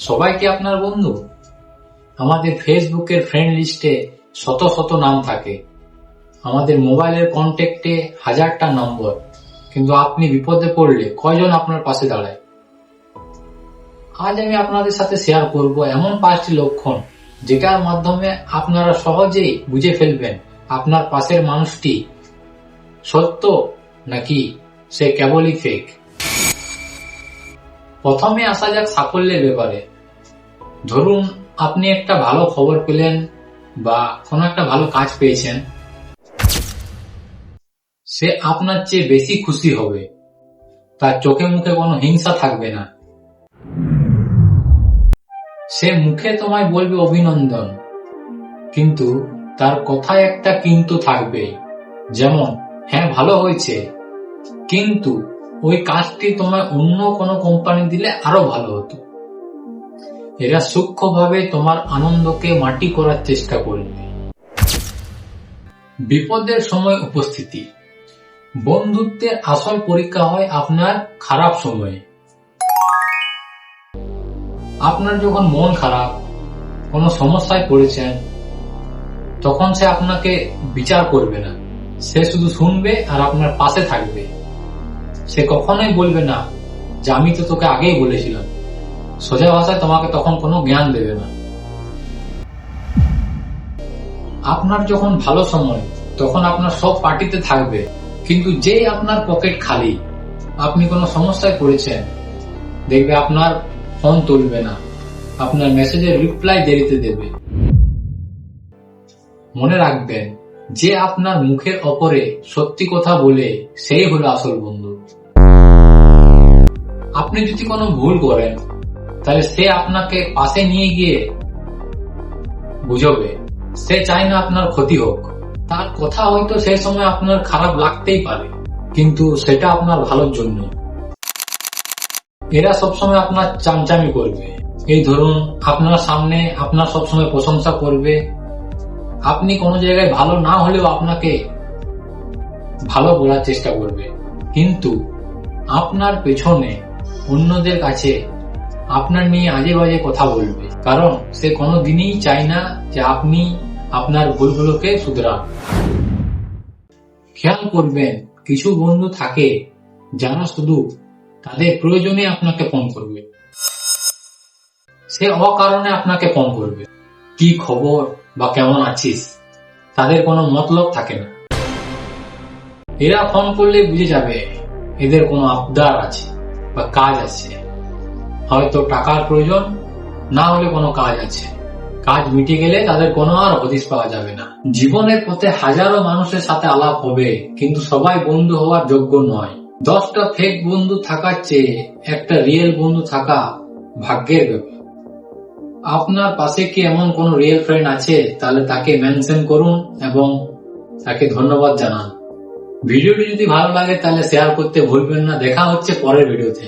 সবাই কি আপনার বন্ধু? আমাদের ফেসবুকের ফ্রেন্ড লিস্টে শত শত নাম থাকে, আমাদের মোবাইলের কন্ট্যাক্টে হাজারটা নম্বর, কিন্তু আপনি বিপদে পড়লে কয়জন আপনার পাশে দাঁড়ায়? আজ আমি আপনাদের সাথে শেয়ার করব এমন 5টি লক্ষণ যেটার মাধ্যমে আপনারা সহজেই বুঝে ফেলবেন আপনার পাশের মানুষটি সত্য নাকি সে কেবলই ফেক। প্রথমে আসা যাক সাফল্যের ব্যাপারে। ধরুন আপনি একটা ভালো খবর পেলেন বা কোনো একটা ভালো কাজ পেয়েছেন, সে আপনার চেয়ে বেশি খুশি হবে, তার চোখে মুখে কোনো হিংসা থাকবে না। সে মুখে তোমায় বলবে অভিনন্দন, কিন্তু তার কথায় একটা কিন্তু থাকবে, যেমন হ্যাঁ ভালো হয়েছে, কিন্তু ওই কাজটি তোমায় অন্য কোনো কোম্পানি দিলে আরো ভালো হতো। এরা সূক্ষ্মভাবে তোমার আনন্দকে মাটি করার চেষ্টা করবে। বিপদের সময় উপস্থিতি। বন্ধুত্বের আসল পরীক্ষা হয় আপনার খারাপ সময়ে। আপনার যখন মন খারাপ, কোনো সমস্যায় পড়েছেন, তখন সে আপনাকে বিচার করবে না, সে শুধু শুনবে আর আপনার পাশে থাকবে। সে কখনোই বলবে না যে আমি তো তোকে আগেই বলেছিলাম। সোজা ভাষায় তোমাকে তখন কোনো জ্ঞান দেবে না। আপনার যখন ভালো সময়, তখন আপনার সব পার্টিতে থাকবে, কিন্তু যেই আপনার পকেট খালি, আপনি কোনো সমস্যায় পড়েছেন, দেখবে আপনার ফোন তুলবে না, আপনার মেসেজের রিপ্লাই দেরিতে দেবে। মনে রাখবেন, যে আপনার মুখের ওপরে সত্যি কথা বলে সেই হলো আসল বন্ধু। আপনি যদি কোনো ভুল করেন, তাহলে সে আপনাকে পাশে নিয়ে গিয়ে বুঝবে। সে চায় না আপনার ক্ষতি হোক। তার কথা হয়তো সেই সময় আপনার খারাপ লাগতেই পারে, কিন্তু সেটা আপনার ভালোর জন্য। এরা সবসময় আপনার চামচামি করবে। এই ধরুন আপনার সামনে আপনার সবসময় প্রশংসা করবে, আপনি কোনো জায়গায় ভালো না হলেও আপনাকে ভালো বলার চেষ্টা করবে, কিন্তু আপনার পেছনে অন্যদের কাছে আপনার নিয়ে আজে বাজে কথা বলবে, কারণ সে কোনোদিনই চায় না যে আপনি আপনার ভুলগুলোকে শুধরান। খেয়াল করবেন, কিছু বন্ধু থাকে যারা শুধু তাদের প্রয়োজনে আপনাকে ফোন করবে। সে অকারণে আপনাকে ফোন করবে, কি খবর বা কেমন আছিস, তাদের কোনো মতলব থাকে না। এরা ফোন করলে বুঝে যাবে এদের কোনো আবদার আছে বা কাজ আছে, হয়তো টাকার প্রয়োজন, না হলে কোনো কাজ আছে। কাজ মিটে গেলে তাদের কোনো আর হদিস পাওয়া যাবে না। জীবনের পথে হাজারো মানুষের সাথে আলাপ হবে, কিন্তু সবাই বন্ধু হওয়ার যোগ্য নয়। 10টা ফেক বন্ধু থাকার চেয়ে একটা রিয়েল বন্ধু থাকা ভাগ্যের ব্যাপার। আপনার পাশে কি এমন কোন রিয়েল ফ্রেন্ড আছে? তাহলে তাকে মেনশন করুন এবং তাকে ধন্যবাদ জানান। ভিডিওটি যদি ভালো লাগে তাহলে শেয়ার করতে ভুলবেন না। দেখা হচ্ছে পরের ভিডিওতে।